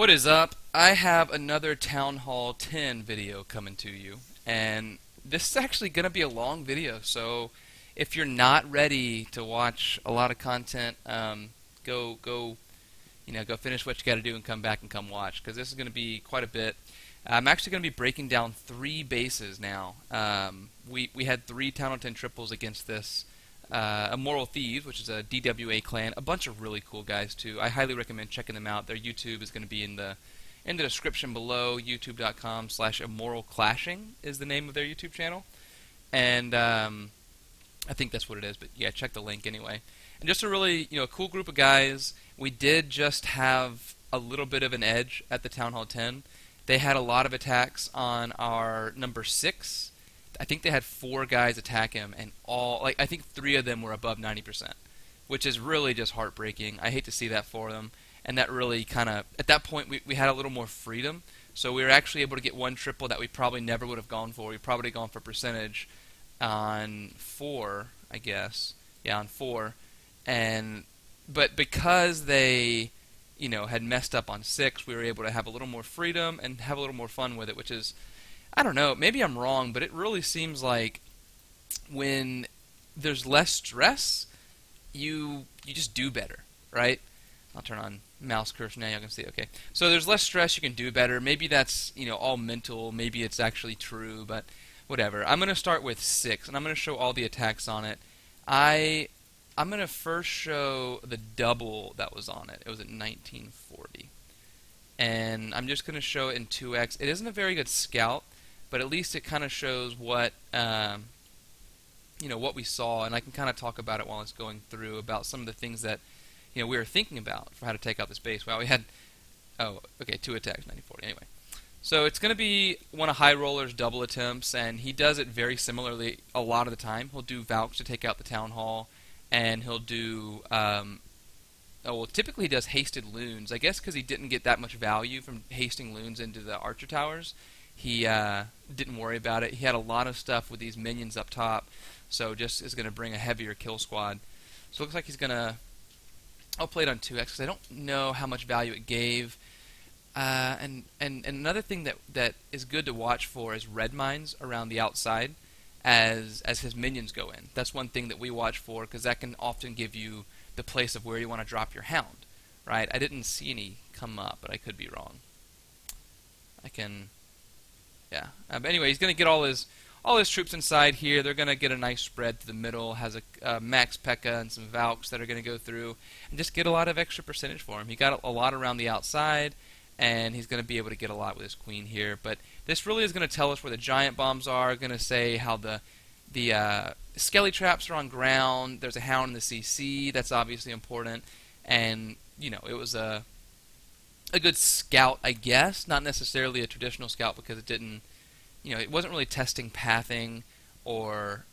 What is up? I have another Town Hall 10 video coming to you, and this is actually going to be a long video, so if you're not ready to watch a lot of content, go finish what you got to do and come back and come watch, because this is going to be quite a bit. I'm actually going to be breaking down three bases now. We had three Town Hall 10 triples against this Immoral Thieves, which is a DWA clan, a bunch of really cool guys too. I highly recommend checking them out. Their YouTube is going to be in the description below. YouTube.com/immoralclashing is the name of their YouTube channel, and I think that's what it is. But yeah, check the link anyway. And just a really cool group of guys. We did just have a little bit of an edge at the Town Hall 10. They had a lot of attacks on our number 6. I think they had 4 guys attack him, and I think 3 of them were above 90%, which is really just heartbreaking. I hate to see that for them, and that really kind of, at that point, we had a little more freedom, so we were actually able to get one triple that we probably never would have gone for. We probably gone for percentage on 4, I guess. Yeah, on 4, but because they had messed up on 6, we were able to have a little more freedom and have a little more fun with it, which is, I don't know, maybe I'm wrong, but it really seems like when there's less stress, you just do better, right? I'll turn on mouse cursor now, you can see, okay. So there's less stress, you can do better. Maybe that's, all mental, maybe it's actually true, but whatever. I'm going to start with 6, and I'm going to show all the attacks on it. I'm going to first show the double that was on it. It was at 1940. And I'm just going to show it in 2x. It isn't a very good scout, but at least it kind of shows what what we saw, and I can kind of talk about it while it's going through about some of the things that we were thinking about for how to take out this base. Well, we had 2 attacks, 1940. Anyway, so it's going to be one of High Roller's double attempts, and he does it very similarly a lot of the time. He'll do Valks to take out the Town Hall, and he'll do typically he does hasted loons. I guess because he didn't get that much value from hasting loons into the archer towers, he didn't worry about it. He had a lot of stuff with these minions up top, so just is going to bring a heavier kill squad. So it looks like he's going to... I'll play it on 2x because I don't know how much value it gave. And another thing that is good to watch for is red mines around the outside as his minions go in. That's one thing that we watch for because that can often give you the place of where you want to drop your hound. Right? I didn't see any come up, but I could be wrong. I can... Yeah. But anyway, he's going to get all his troops inside here. They're going to get a nice spread to the middle. Has a Max P.E.K.K.A. and some Valks that are going to go through and just get a lot of extra percentage for him. He got a lot around the outside, and he's going to be able to get a lot with his queen here. But this really is going to tell us where the giant bombs are. Going to say how the skelly traps are on ground. There's a hound in the CC. That's obviously important. And it was a good scout, I guess, not necessarily a traditional scout because it didn't, it wasn't really testing pathing or,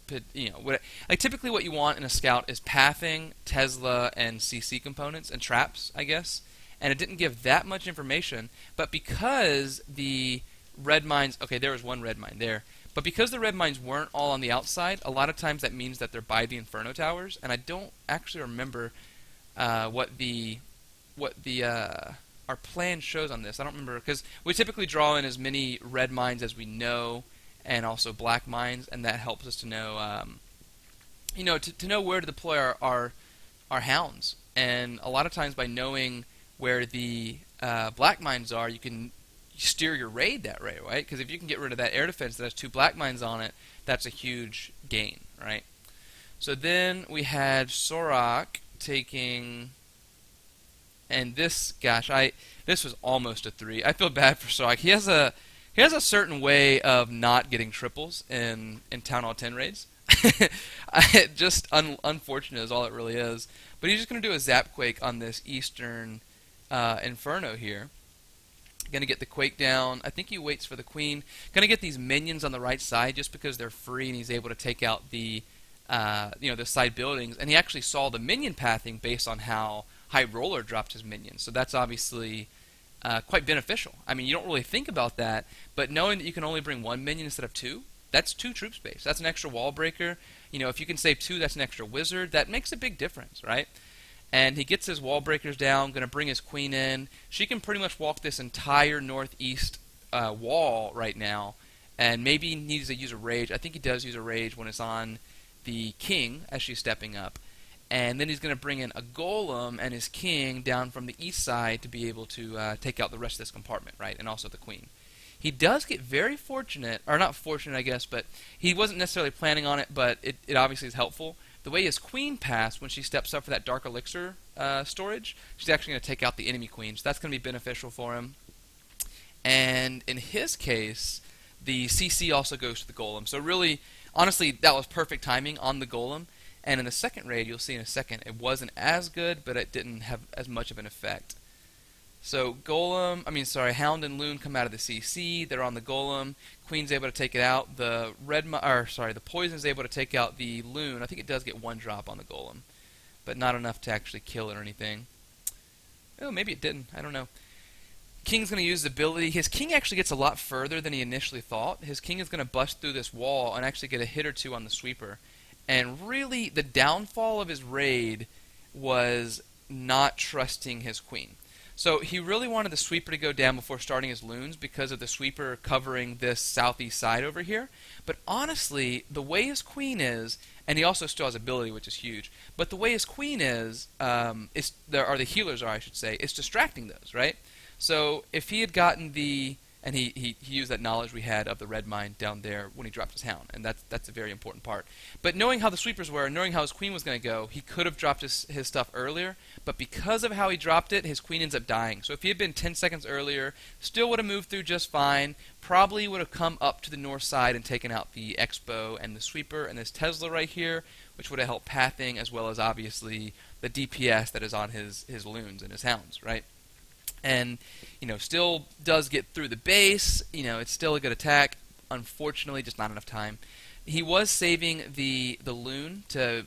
typically what you want in a scout is pathing, Tesla, and CC components and traps, I guess, and it didn't give that much information, but because the red mines, okay, there was one red mine there, but because the red mines weren't all on the outside, a lot of times that means that they're by the Inferno Towers, and I don't actually remember what our plan shows on this. I don't remember because we typically draw in as many red mines as we know, and also black mines, and that helps us to know, to know where to deploy our hounds. And a lot of times, by knowing where the black mines are, you can steer your raid that way, right? Because if you can get rid of that air defense that has 2 black mines on it, that's a huge gain, right? So then we had Sorak taking. And this, gosh, this was almost a 3. I feel bad for Sorak. He has a certain way of not getting triples in Town Hall 10 raids. Just unfortunate is all it really is. But he's just going to do a Zap Quake on this Eastern Inferno here. Going to get the Quake down. I think he waits for the Queen. Going to get these minions on the right side just because they're free and he's able to take out the side buildings. And he actually saw the minion pathing based on how High Roller dropped his minions, so that's obviously quite beneficial. I mean, you don't really think about that, but knowing that you can only bring 1 minion instead of 2, that's 2 troop space. That's an extra wall breaker. If you can save 2, that's an extra wizard. That makes a big difference, right? and he gets his wall breakers down, going to bring his queen in. She can pretty much walk this entire northeast wall right now, and maybe he needs to use a rage. I think he does use a rage when it's on the king as she's stepping up. And then he's going to bring in a golem and his king down from the east side to be able to take out the rest of this compartment, right, and also the queen. He does get very fortunate, or not fortunate, I guess, but he wasn't necessarily planning on it, but it obviously is helpful. The way his queen passed when she steps up for that dark elixir storage, she's actually going to take out the enemy queen, so that's going to be beneficial for him. And in his case, the CC also goes to the golem. So really, honestly, that was perfect timing on the golem. And in the second raid, you'll see in a second, it wasn't as good, but it didn't have as much of an effect. So Hound and Loon come out of the CC. They're on the golem. Queen's able to take it out. The Poison's able to take out the Loon. I think it does get one drop on the golem, but not enough to actually kill it or anything. Oh, maybe it didn't. I don't know. King's going to use the ability. His king actually gets a lot further than he initially thought. His king is going to bust through this wall and actually get a hit or two on the sweeper. And really, the downfall of his raid was not trusting his queen. So he really wanted the sweeper to go down before starting his loons because of the sweeper covering this southeast side over here. But honestly, the way his queen is, and he also still has ability, which is huge, but the way his queen is the healers are, I should say, it's distracting those, right? So if he had gotten and he used that knowledge we had of the red mine down there when he dropped his hound, and that's a very important part. But knowing how the sweepers were, and knowing how his queen was going to go, he could have dropped his stuff earlier, but because of how he dropped it, his queen ends up dying. So if he had been 10 seconds earlier, still would have moved through just fine, probably would have come up to the north side and taken out the Expo and the sweeper and this Tesla right here, which would have helped pathing, as well as obviously the DPS that is on his loons and his hounds, right? And, still does get through the base. It's still a good attack. Unfortunately, just not enough time. He was saving the loon to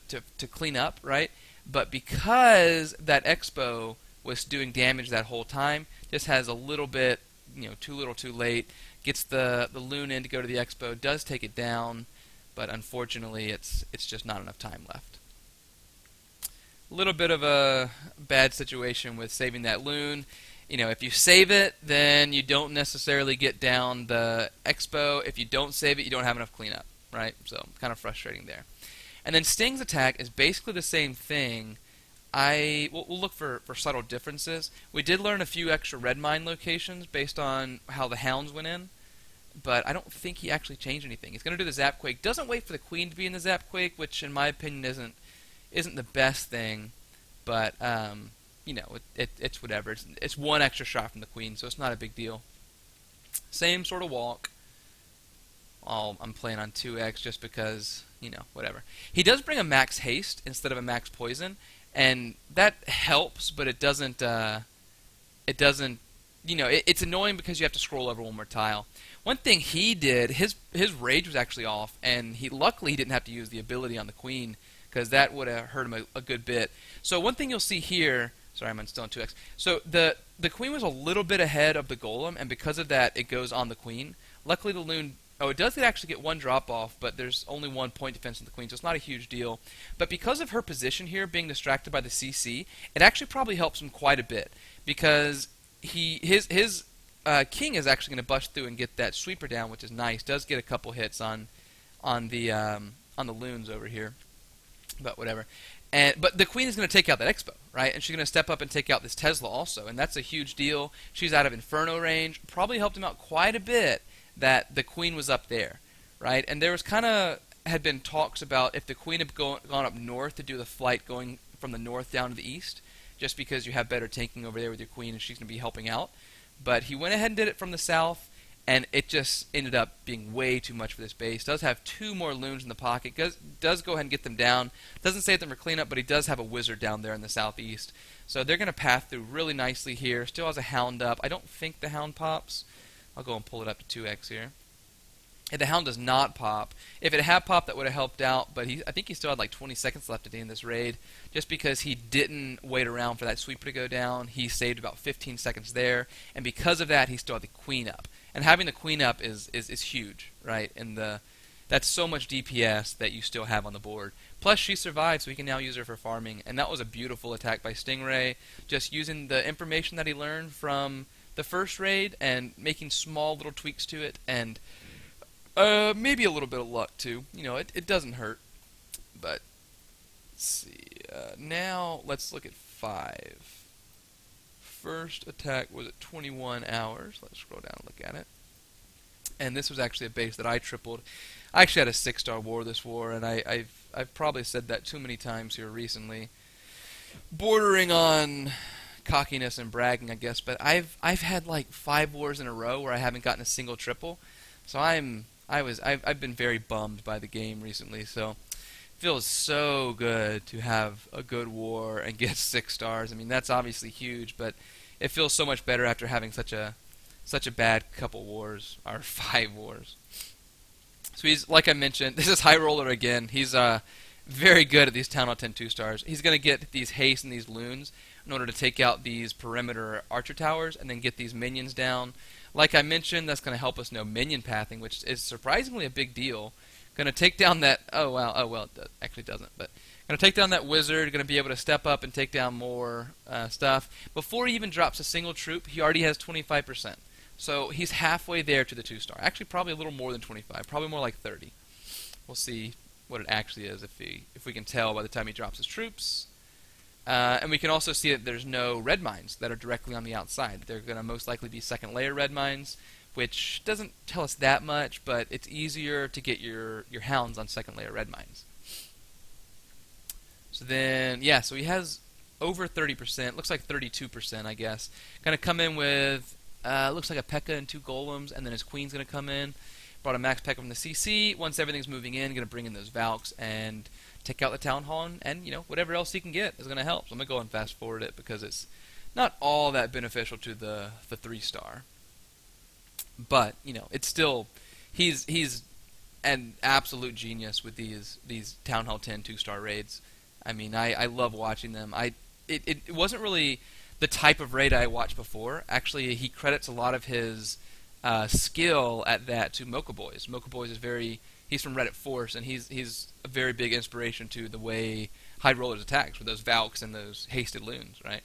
clean up, right? But because that Expo was doing damage that whole time, just has a little bit, too little too late. Gets the loon in to go to the Expo, does take it down, but unfortunately it's just not enough time left. A little bit of a bad situation with saving that loon. If you save it, then you don't necessarily get down the Expo. If you don't save it, you don't have enough cleanup, right? So kind of frustrating there. And then Sting's attack is basically the same thing. We'll look for subtle differences. We did learn a few extra red mine locations based on how the hounds went in, but I don't think he actually changed anything. He's going to do the Zapquake. Doesn't wait for the queen to be in the Zapquake, which in my opinion isn't the best thing, but it's whatever. It's one extra shot from the queen, so it's not a big deal. Same sort of walk. I'm playing on 2x just because, whatever. He does bring a max haste instead of a max poison, and that helps, but it doesn't. It's annoying because you have to scroll over one more tile. One thing he did, his rage was actually off, and luckily he didn't have to use the ability on the queen, because that would have hurt him a good bit. So one thing you'll see here. Sorry, I'm still on 2x. So the queen was a little bit ahead of the golem, and because of that, it goes on the queen. Luckily, the loon. Oh, it does actually get one drop off, but there's only 1 point defense on the queen, so it's not a huge deal. But because of her position here, being distracted by the CC, it actually probably helps him quite a bit, because his king is actually going to bust through and get that sweeper down, which is nice. Does get a couple hits on the loons over here, but whatever. But the queen is going to take out that Expo, right? And she's going to step up and take out this Tesla also, and that's a huge deal. She's out of Inferno range. Probably helped him out quite a bit that the queen was up there, right? And there was had been talks about if the queen had gone up north to do the flight going from the north down to the east, just because you have better tanking over there with your queen and she's going to be helping out. But he went ahead and did it from the south, and it just ended up being way too much for this base. Does have 2 more loons in the pocket. Does go ahead and get them down. Doesn't save them for cleanup, but he does have a wizard down there in the southeast. So they're going to path through really nicely here. Still has a hound up. I don't think the hound pops. I'll go and pull it up to 2x here. If the hound does not pop, if it had popped, that would have helped out, but I think he still had like 20 seconds left at the end of this raid, just because he didn't wait around for that sweeper to go down. He saved about 15 seconds there, and because of that, he still had the queen up. And having the queen up is huge, right? In the that's so much DPS that you still have on the board. Plus, she survived, so we can now use her for farming. And that was a beautiful attack by Stingray, just using the information that he learned from the first raid and making small little tweaks to it, and maybe a little bit of luck too. It doesn't hurt. But let's see. Now let's look at 5. First attack was at 21 hours. Let's scroll down and look at it. And this was actually a base that I tripled. I actually had a 6-star war this war, and I've probably said that too many times here recently, bordering on cockiness and bragging, I guess. But I've had like 5 wars in a row where I haven't gotten a single triple, so I've been very bummed by the game recently. So it feels so good to have a good war and get 6 stars. I mean, that's obviously huge, but it feels so much better after having such a bad couple wars, or 5 wars. So he's, like I mentioned, this is High Roller again. He's very good at these Town Hall 10 2-stars. He's going to get these haste and these loons in order to take out these perimeter archer towers and then get these minions down. Like I mentioned, that's going to help us know minion pathing, which is surprisingly a big deal. Going to take down that, it actually doesn't, but going to take down that wizard, going to be able to step up and take down more stuff. Before he even drops a single troop, he already has 25%. So he's halfway there to the 2-star. Actually, probably a little more than 25. Probably more like 30. We'll see what it actually is if we can tell by the time he drops his troops. And we can also see that there's no red mines that are directly on the outside. They're going to most likely be second layer red mines, which doesn't tell us that much, but it's easier to get your hounds on second layer red mines. So then, yeah, so he has over 30%. Looks like 32%, I guess. Going to come in with... looks like a P.E.K.K.A. and 2 golems, and then his queen's going to come in. Brought a max P.E.K.K.A. from the CC. Once everything's moving in, going to bring in those Valks and take out the Town Hall, and whatever else he can get is going to help. So I'm going to go and fast forward it because it's not all that beneficial to the 3-star. But, it's still, he's an absolute genius with these Town Hall 10 2-star raids. I mean, I love watching them. It wasn't really the type of raid I watched before. Actually, he credits a lot of his skill at that to Mocha Boys. Mocha Boys is he's from Reddit Force, and he's a very big inspiration to the way High Rollers attacks with those Valks and those hasted loons, right?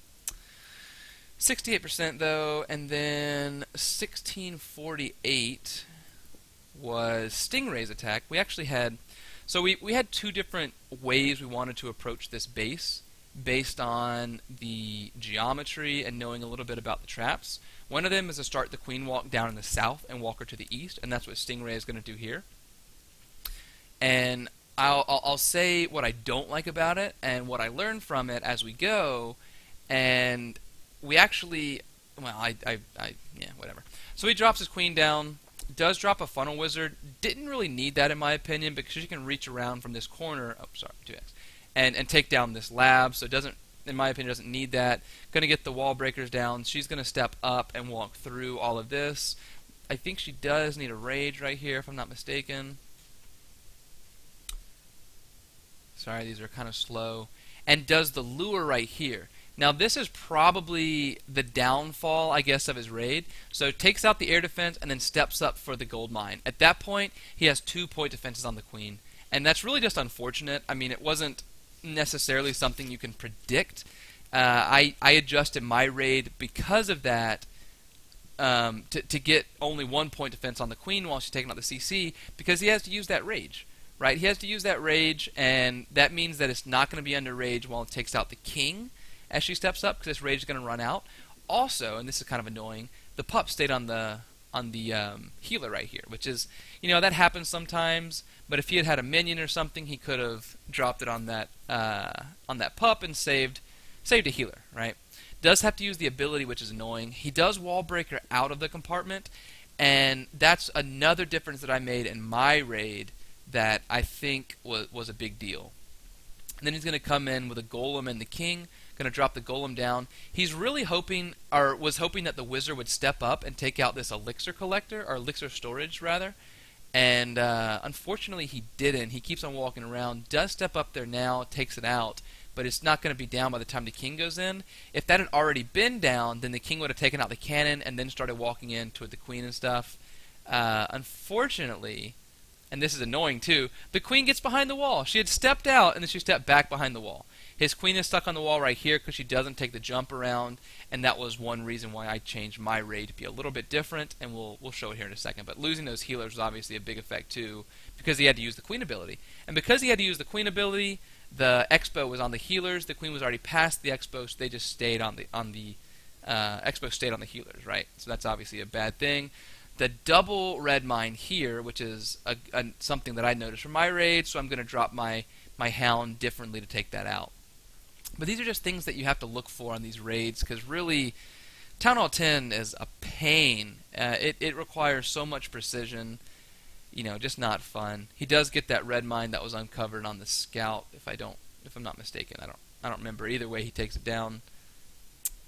68% though, and then 1648 was Stingray's attack. We actually had, so we had 2 different ways we wanted to approach this base, based on the geometry and knowing a little bit about the traps. One of them is to start the queen walk down in the south and walk her to the east, and that's what Stingray is going to do here. And I'll say what I don't like about it and what I learned from it as we go, and we actually, yeah, whatever. So he drops his queen down, does drop a funnel wizard. Didn't really need that in my opinion because you can reach around from this corner, 2x, and take down this lab, so it doesn't, in my opinion, doesn't need that. Going to get the wall breakers down. She's going to step up and walk through all of this. I think she does need a rage right here, if I'm not mistaken. Sorry, these are kind of slow. And does the lure right here. Now, this is probably the downfall, I guess, of his raid. So takes out the air defense and then steps up for the gold mine. At that point, he has 2 point defenses on the queen. And that's really just unfortunate. I mean, it wasn't necessarily something you can predict. I adjusted my raid because of that to get only 1 point defense on the queen while she's taking out the CC, because he has to use that rage, right? He has to use that rage, and that means that it's not going to be under rage while it takes out the king as she steps up, because this rage is going to run out. Also, and this is kind of annoying, the pup stayed on the healer right here, which is, that happens sometimes. But if he had a minion or something, he could have dropped it on that pup and saved a healer, right? Does have to use the ability, which is annoying. He does wall breaker out of the compartment, and that's another difference that I made in my raid that I think was a big deal. And then he's going to come in with a golem and the king. Going to drop the golem down. He's really hoping, or was hoping, that the wizard would step up and take out this elixir collector, or elixir storage rather. And unfortunately he didn't. He keeps on walking around, does step up there now, takes it out, but it's not going to be down by the time the king goes in. If that had already been down, then the king would have taken out the cannon and then started walking in toward the queen and stuff. Unfortunately, and this is annoying too, the queen gets behind the wall. She had stepped out, and then she stepped back behind the wall. His queen is stuck on the wall right here because she doesn't take the jump around, and that was one reason why I changed my raid to be a little bit different, and we'll show it here in a second. But losing those healers was obviously a big effect too, because he had to use the queen ability. And because he had to use the queen ability, the expo was on the healers. The queen was already past the expo, so they just stayed on the expo stayed on the healers, right? So that's obviously a bad thing. The double red mine here, which is something that I noticed from my raid, so I'm going to drop my hound differently to take that out. But these are just things that you have to look for on these raids, because really, Town Hall 10 is a pain. It requires so much precision, just not fun. He does get that red mine that was uncovered on the scout, if I'm not mistaken. I don't remember. Either way, he takes it down.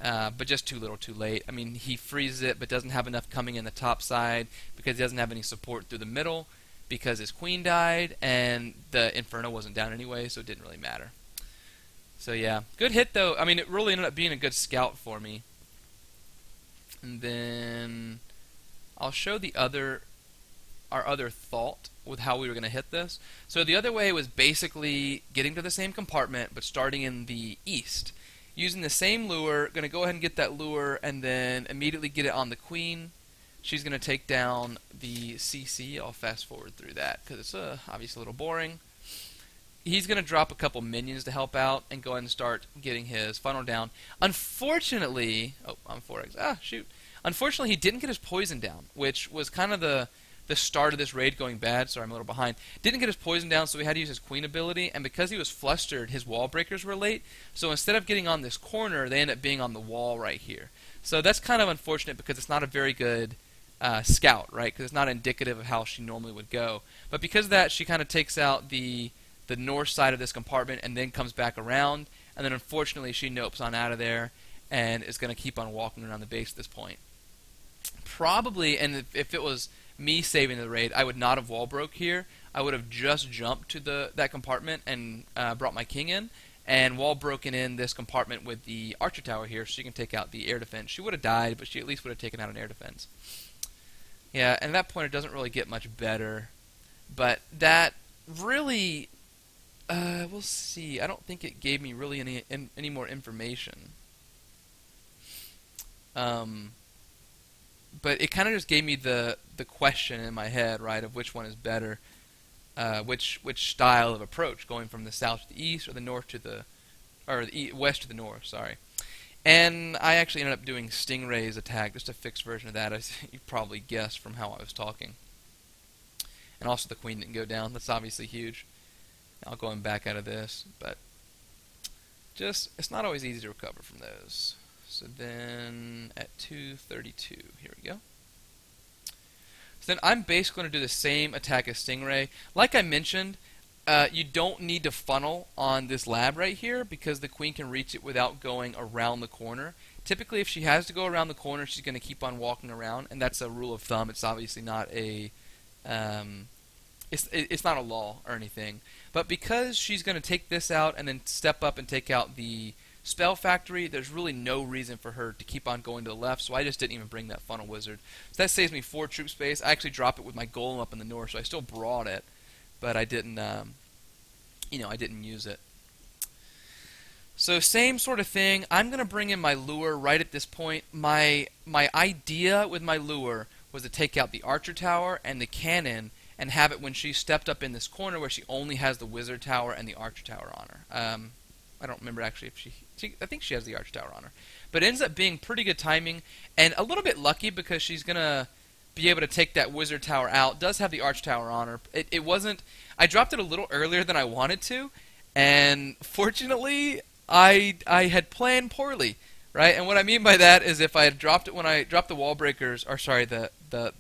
But just too little, too late. I mean, he freezes it, but doesn't have enough coming in the top side because he doesn't have any support through the middle because his queen died, and the Inferno wasn't down anyway, so it didn't really matter. So yeah, good hit though. I mean, it really ended up being a good scout for me. And then I'll show our other thought with how we were going to hit this. So the other way was basically getting to the same compartment, but starting in the east. Using the same lure, going to go ahead and get that lure, and then immediately get it on the queen. She's going to take down the CC. I'll fast forward through that because it's obviously a little boring. He's going to drop a couple minions to help out and go ahead and start getting his funnel down. Unfortunately, I'm 4x. Shoot. Unfortunately, he didn't get his poison down, which was kind of the start of this raid going bad. Sorry, I'm a little behind. Didn't get his poison down, so he had to use his queen ability, and because he was flustered, his wall breakers were late, so instead of getting on this corner, they end up being on the wall right here. So that's kind of unfortunate because it's not a very good scout, right? Because it's not indicative of how she normally would go. But because of that, she kind of takes out the north side of this compartment and then comes back around, and then unfortunately she nopes on out of there and is going to keep on walking around the base at this point. Probably, and if it was me saving the raid, I would not have wall broke here. I would have just jumped to that compartment and brought my king in, and wall broken in this compartment with the archer tower here, so she can take out the air defense. She would have died, but she at least would have taken out an air defense. Yeah, and at that point it doesn't really get much better, but that really, we'll see. I don't think it gave me really any more information. But it kind of just gave me the question in my head, right, of which one is better, which style of approach, going from the south to the east or the north to the west to the north. Sorry. And I actually ended up doing Stingray's attack, just a fixed version of that, as you probably guessed from how I was talking. And also the queen didn't go down. That's obviously huge. I'll go back out of this, but it's not always easy to recover from those. So then at 232, here we go. So then I'm basically going to do the same attack as Stingray. Like I mentioned, you don't need to funnel on this lab right here because the queen can reach it without going around the corner. Typically, if she has to go around the corner, she's going to keep on walking around, and that's a rule of thumb. It's obviously not it's not a law or anything. But because she's going to take this out and then step up and take out the Spell Factory, there's really no reason for her to keep on going to the left, so I just didn't even bring that funnel wizard. So that saves me 4 troop space. I actually drop it with my golem up in the north, so I still brought it, but I didn't, I didn't use it. So same sort of thing. I'm going to bring in my lure right at this point. My idea with my lure was to take out the archer tower and the cannon and have it when she stepped up in this corner where she only has the wizard tower and the archer tower on her. I don't remember actually if I think she has the archer tower on her. But it ends up being pretty good timing and a little bit lucky because she's going to be able to take that wizard tower out. Does have the arch tower on her. It wasn't... I dropped it a little earlier than I wanted to, and fortunately I had planned poorly, right? And what I mean by that is if I had dropped it when I dropped the wall breakers, or sorry, the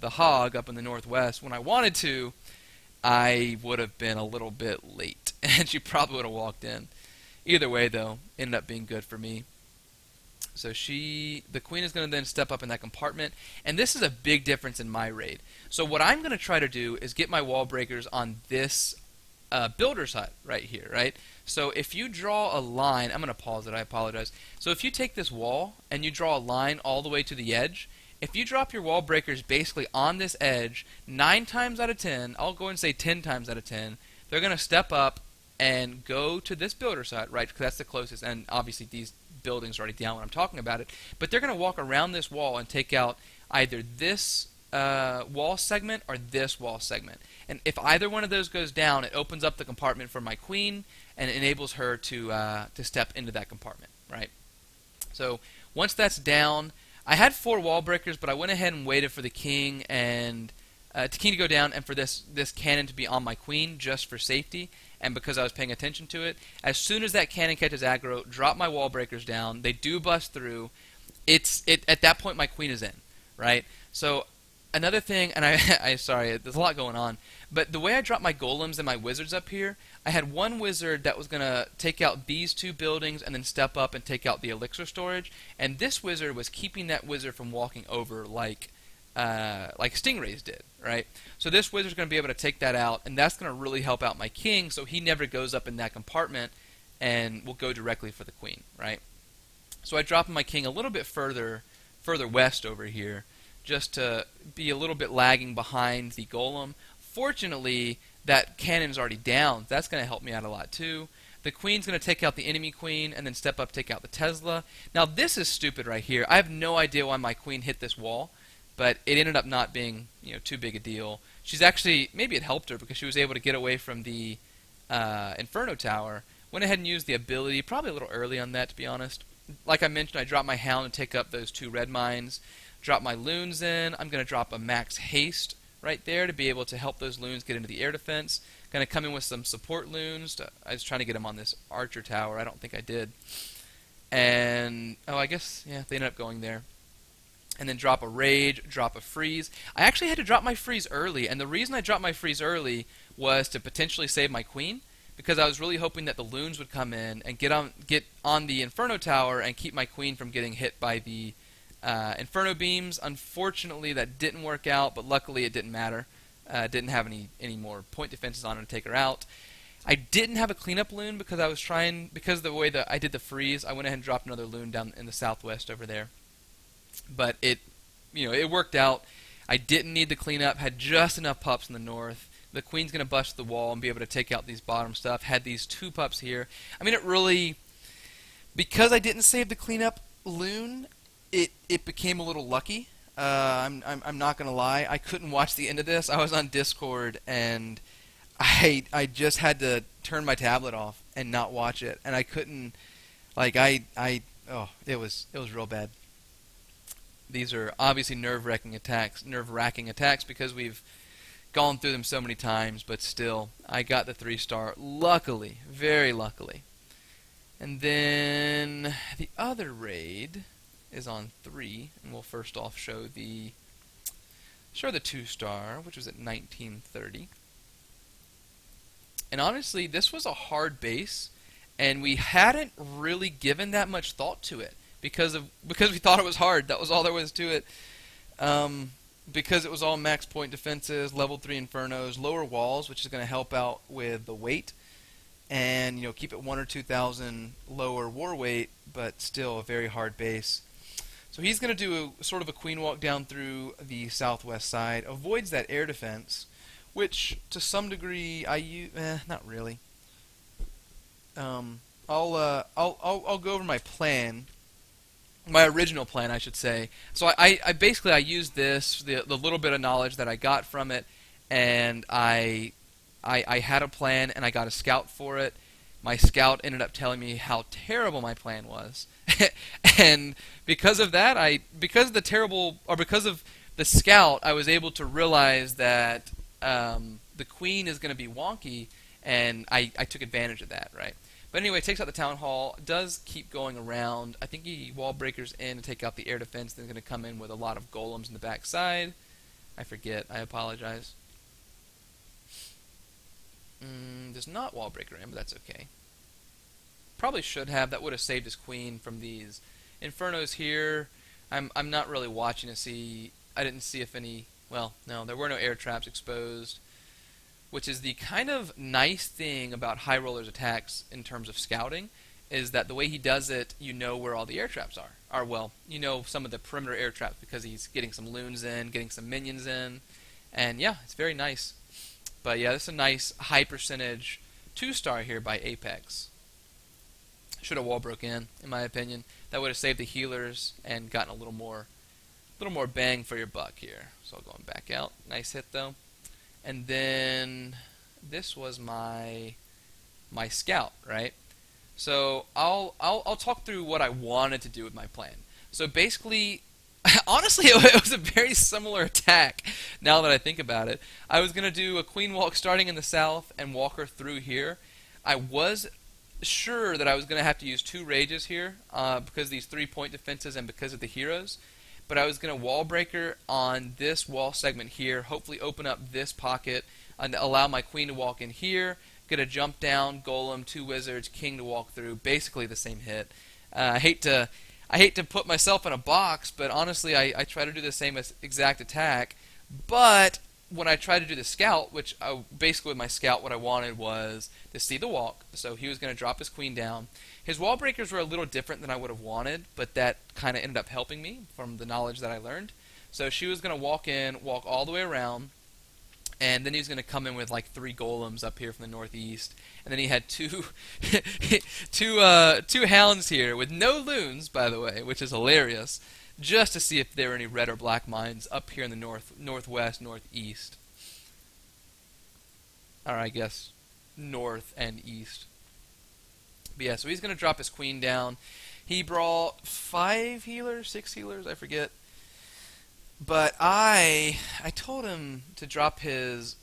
hog up in the northwest when I wanted to, I would have been a little bit late, and she probably would have walked in. Either way, though, ended up being good for me. So the queen is going to then step up in that compartment, and this is a big difference in my raid. So what I'm going to try to do is get my wall breakers on this builder's hut right here, right? So if you draw a line, I'm going to pause it, I apologize. So if you take this wall and you draw a line all the way to the edge, If you drop your wall breakers basically on this edge, 9 times out of 10, I'll go and say 10 times out of 10, they're going to step up and go to this builder site, right? Because that's the closest, and obviously these buildings are already down when I'm talking about it. But they're going to walk around this wall and take out either this wall segment or this wall segment. And if either one of those goes down, it opens up the compartment for my queen and it enables her to step into that compartment, right? So once that's down, I had 4 wall breakers, but I went ahead and waited for the king to go down and for this cannon to be on my queen just for safety and because I was paying attention to it. As soon as that cannon catches aggro, drop my wall breakers down. They do bust through. At that point my queen is in, right? So another thing, and I sorry, there's a lot going on, but the way I dropped my golems and my wizards up here, I had one wizard that was going to take out these 2 buildings and then step up and take out the elixir storage, and this wizard was keeping that wizard from walking over like stingrays did, right? So this wizard's going to be able to take that out, and that's going to really help out my king, so he never goes up in that compartment and will go directly for the queen, right? So I dropped my king a little bit further west over here, just to be a little bit lagging behind the golem. Fortunately, that cannon's already down. That's going to help me out a lot too. The queen's going to take out the enemy queen and then step up, take out the Tesla. Now this is stupid right here. I have no idea why my queen hit this wall, but it ended up not being too big a deal. She's actually, maybe it helped her because she was able to get away from the Inferno Tower. Went ahead and used the ability, probably a little early on that to be honest. Like I mentioned, I dropped my Hound and take up those 2 red mines. Drop my loons in. I'm going to drop a max haste right there to be able to help those loons get into the air defense. Going to come in with some support loons. I was trying to get them on this archer tower. I don't think I did. And, I guess, yeah, they ended up going there. And then drop a rage, drop a freeze. I actually had to drop my freeze early, and the reason I dropped my freeze early was to potentially save my queen, because I was really hoping that the loons would come in and get on the Inferno Tower and keep my queen from getting hit by the Inferno beams. Unfortunately, that didn't work out, but luckily it didn't matter. Didn't have any more point defenses on her to take her out. I didn't have a cleanup loon because because of the way that I did the freeze, I went ahead and dropped another loon down in the southwest over there. But it worked out. I didn't need the cleanup, had just enough pups in the north. The queen's going to bust the wall and be able to take out these bottom stuff. Had these 2 pups here. I mean, it really, because I didn't save the cleanup loon, it became a little lucky. I'm not gonna lie. I couldn't watch the end of this. I was on Discord and I just had to turn my tablet off and not watch it. And I couldn't, it was real bad. These are obviously nerve-wracking attacks because we've gone through them so many times. But still, I got the 3-star. Luckily, very luckily. And then the other raid is on 3, and we'll first off show the 2-star, which was at 1930. And honestly, this was a hard base, and we hadn't really given that much thought to it because we thought it was hard. That was all there was to it. Because it was all max point defenses, level 3 infernos, lower walls, which is going to help out with the weight, and keep it 1,000 or 2,000 lower war weight, but still a very hard base. So he's going to do sort of a queen walk down through the southwest side, avoids that air defense, which to some degree I use. Not really. I'll go over my plan, my original plan, I should say. So I basically used the little bit of knowledge that I got from it, and I had a plan and I got a scout for it. My scout ended up telling me how terrible my plan was. And because of that, because of the scout, I was able to realize that the queen is going to be wonky, and I took advantage of that, right? But anyway, takes out the town hall, does keep going around. I think he wall breakers in to take out the air defense, then going to come in with a lot of golems in the back side. I forget, I apologize. Does not wall breaker in, but that's okay. Probably should have. That would have saved his queen from these infernos here. I'm not really watching to see. I didn't see if any. Well, no, there were no air traps exposed, which is the kind of nice thing about High Roller's attacks in terms of scouting, is that the way he does it, you know where all the air traps are. or well, some of the perimeter air traps because he's getting some loons in, getting some minions in, and yeah, it's very nice. But yeah, this is a nice high percentage 2-star here by Apex. Should have wall broke in my opinion. That would have saved the healers and gotten a little more bang for your buck here. So going back out, nice hit though. And then this was my scout, right? So I'll talk through what I wanted to do with my plan. So basically, honestly, it was a very similar attack. Now that I think about it, I was gonna do a queen walk starting in the south and walk her through here. I was sure that I was gonna have to use 2 rages here because of these 3-point defenses and because of the heroes. But I was gonna wall breaker on this wall segment here. Hopefully, open up this pocket and allow my queen to walk in here. Get a jump down, golem, 2 wizards, king to walk through. Basically the same hit. I hate to put myself in a box, but honestly, I try to do the same exact attack. But when I tried to do the scout, which basically with my scout, what I wanted was to see the walk. So he was going to drop his queen down. His wall breakers were a little different than I would have wanted, but that kind of ended up helping me from the knowledge that I learned. So she was going to walk in, walk all the way around. And then he was going to come in with like 3 golems up here from the northeast, and then he had two hounds here with no loons, by the way, which is hilarious, just to see if there were any red or black mines up here in the northwest, northeast, or I guess north and east. But yeah, so he's going to drop his queen down. He brought 5 healers, 6 healers, I forget. But I told him to drop his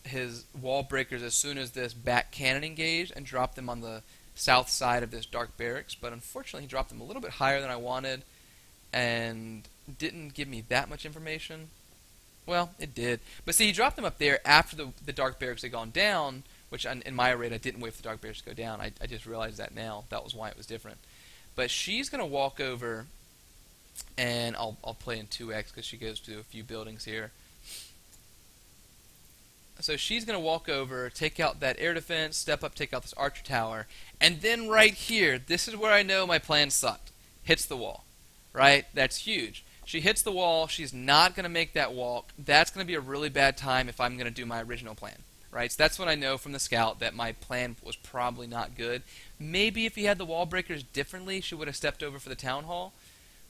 wall breakers as soon as this back cannon engaged and drop them on the south side of this dark barracks. But unfortunately, he dropped them a little bit higher than I wanted and didn't give me that much information. Well, it did. But see, he dropped them up there after the dark barracks had gone down, which in my raid I didn't wait for the dark barracks to go down. I just realized that now. That was why it was different. But she's going to walk over, and I'll play in 2x because she goes to a few buildings here. So she's going to walk over, take out that air defense, step up, take out this archer tower, and then right here, this is where I know my plan sucked. Hits the wall, right? That's huge. She hits the wall. She's not going to make that walk. That's going to be a really bad time if I'm going to do my original plan, right? So that's when I know from the scout that my plan was probably not good. Maybe if he had the wall breakers differently, she would have stepped over for the town hall.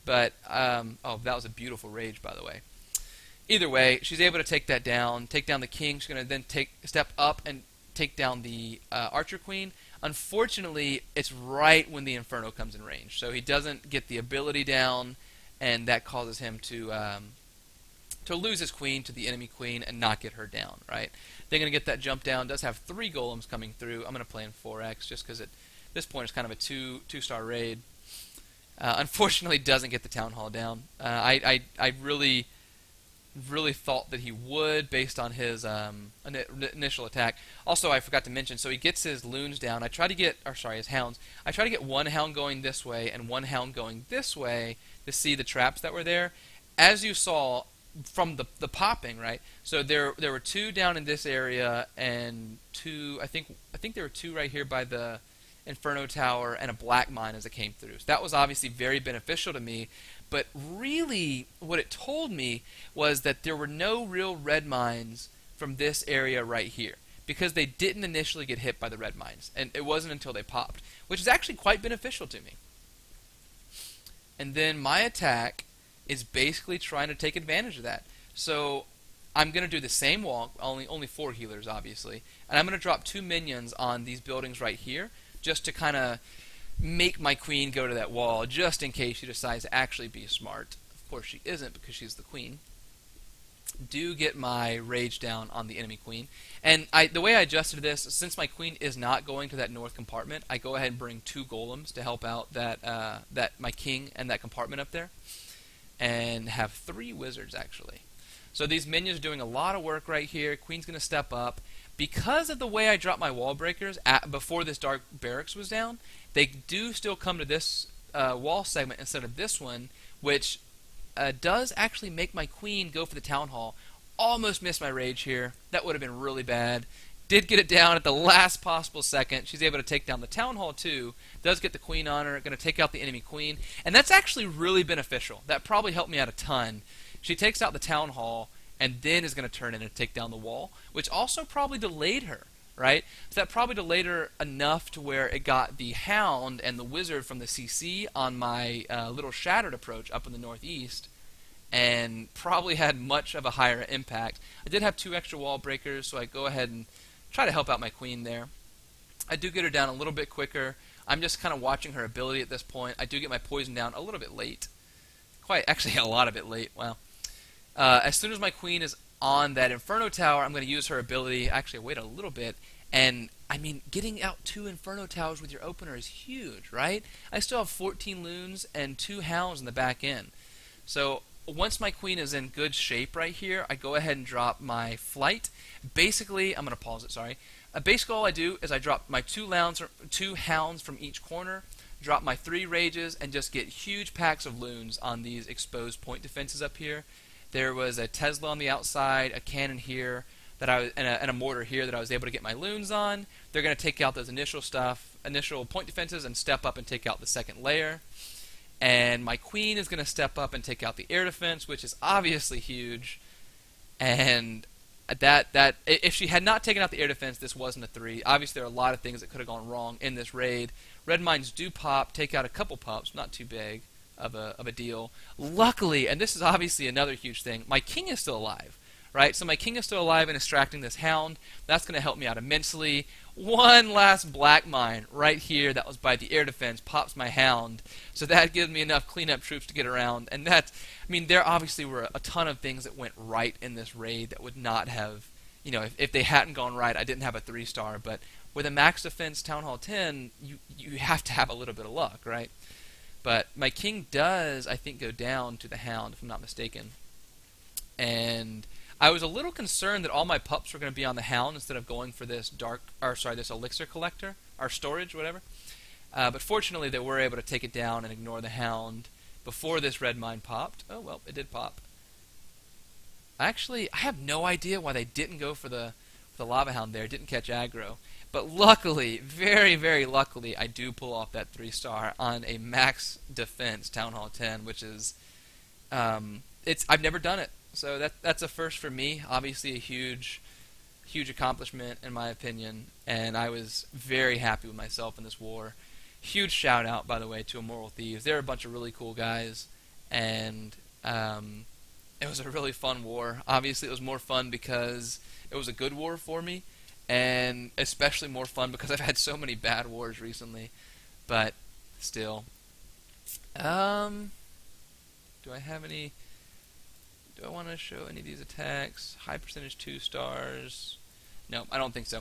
But, oh, that was a beautiful rage, by the way. Either way, she's able to take that down, take down the king. She's going to then step up and take down the archer queen. Unfortunately, it's right when the inferno comes in range. So he doesn't get the ability down, and that causes him to lose his queen to the enemy queen and not get her down, right? They're going to get that jump down. Does have 3 golems coming through. I'm going to play in 4x just because at this point it's kind of a 2-star raid. Unfortunately, doesn't get the town hall down. I really thought that he would based on his initial attack. Also, I forgot to mention, so he gets his loons down. His hounds. I try to get 1 hound going this way and 1 hound going this way to see the traps that were there. As you saw from the popping, right? So there were 2 down in this area and 2. I think there were 2 right here by the Inferno Tower and a black mine as it came through. So that was obviously very beneficial to me, but really what it told me was that there were no real red mines from this area right here because they didn't initially get hit by the red mines, and it wasn't until they popped, which is actually quite beneficial to me. And then my attack is basically trying to take advantage of that. So I'm going to do the same walk, only 4 healers obviously, and I'm going to drop 2 minions on these buildings right here, just to kind of make my queen go to that wall, just in case she decides to actually be smart. Of course she isn't because she's the queen. Do get my rage down on the enemy queen. And the way I adjusted this, since my queen is not going to that north compartment, I go ahead and bring 2 golems to help out that my king and that compartment up there. And have 3 wizards, actually. So these minions are doing a lot of work right here. Queen's going to step up. Because of the way I dropped my wall breakers before this dark barracks was down, they do still come to this wall segment instead of this one, which does actually make my queen go for the town hall. Almost missed my rage here. That would have been really bad. Did get it down at the last possible second. She's able to take down the Town Hall too. Does get the queen on her. Going to take out the enemy queen. And that's actually really beneficial. That probably helped me out a ton. She takes out the Town Hall and then is going to turn in and take down the wall, which also probably delayed her, right? So that probably delayed her enough to where it got the Hound and the Wizard from the CC on my little shattered approach up in the northeast, and probably had much of a higher impact. I did have 2 extra wall breakers, so I go ahead and try to help out my queen there. I do get her down a little bit quicker. I'm just kind of watching her ability at this point. I do get my poison down a little bit late. Quite, actually a lot of it late. Wow. As soon as my queen is on that Inferno Tower, I'm going to use her ability. Actually, wait a little bit. And, I mean, getting out 2 Inferno Towers with your opener is huge, right? I still have 14 loons and 2 hounds in the back end. So, once my queen is in good shape right here, I go ahead and drop my flight. Basically, I'm going to pause it, sorry. Basically, all I do is I drop my 2 hounds from each corner, drop my 3 rages, and just get huge packs of loons on these exposed point defenses up here. There was a Tesla on the outside, a cannon here, and a mortar here that I was able to get my loons on. They're going to take out those initial point defenses, and step up and take out the second layer. And my queen is going to step up and take out the air defense, which is obviously huge. And that if she had not taken out the air defense, this wasn't a 3. Obviously, there are a lot of things that could have gone wrong in this raid. Red mines do pop, take out a couple pups, not too big of a deal. Luckily, and this is obviously another huge thing, my king is still alive, right? So my king is still alive and extracting this hound. That's going to help me out immensely. One last black mine right here that was by the air defense pops my hound. So that gives me enough cleanup troops to get around. And that, I mean, there obviously were a ton of things that went right in this raid that would not have, you know, if they hadn't gone right, I didn't have a 3-star. But with a max defense Town Hall 10, you have to have a little bit of luck, right? But my king does, I think, go down to the hound, if I'm not mistaken. And I was a little concerned that all my pups were going to be on the hound instead of going for this this elixir collector, or storage, whatever. But fortunately, they were able to take it down and ignore the hound before this red mine popped. Oh, well, it did pop. Actually, I have no idea why they didn't go for the lava hound there. It didn't catch aggro. But luckily, very, very luckily, I do pull off that 3-star on a max defense Town Hall 10, which is, I've never done it. So that's a first for me. Obviously a huge accomplishment in my opinion, and I was very happy with myself in this war. Huge shout out, by the way, to Immoral Thieves. They're a bunch of really cool guys, and it was a really fun war. Obviously it was more fun because it was a good war for me, and especially more fun because I've had so many bad wars recently. But still, do I have any? Do I want to show any of these attacks? High percentage 2-stars. No, I don't think so.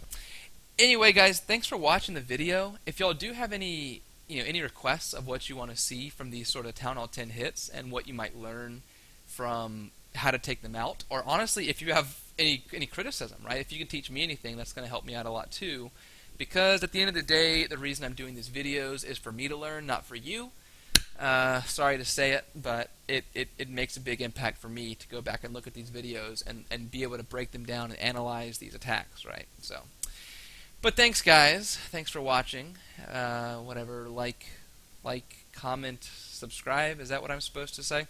Anyway, guys, thanks for watching the video. If y'all do have any requests of what you want to see from these sort of Town Hall 10 hits and what you might learn from how to take them out, or honestly, if you have any criticism, right? If you can teach me anything, that's going to help me out a lot too. Because at the end of the day, the reason I'm doing these videos is for me to learn, not for you. Sorry to say it, but it makes a big impact for me to go back and look at these videos and be able to break them down and analyze these attacks, right? So, but thanks, guys. Thanks for watching. Whatever, like, comment, subscribe. Is that what I'm supposed to say?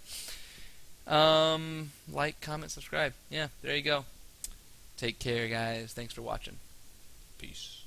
Like, comment, subscribe. Yeah, there you go. Take care, guys. Thanks for watching. Peace.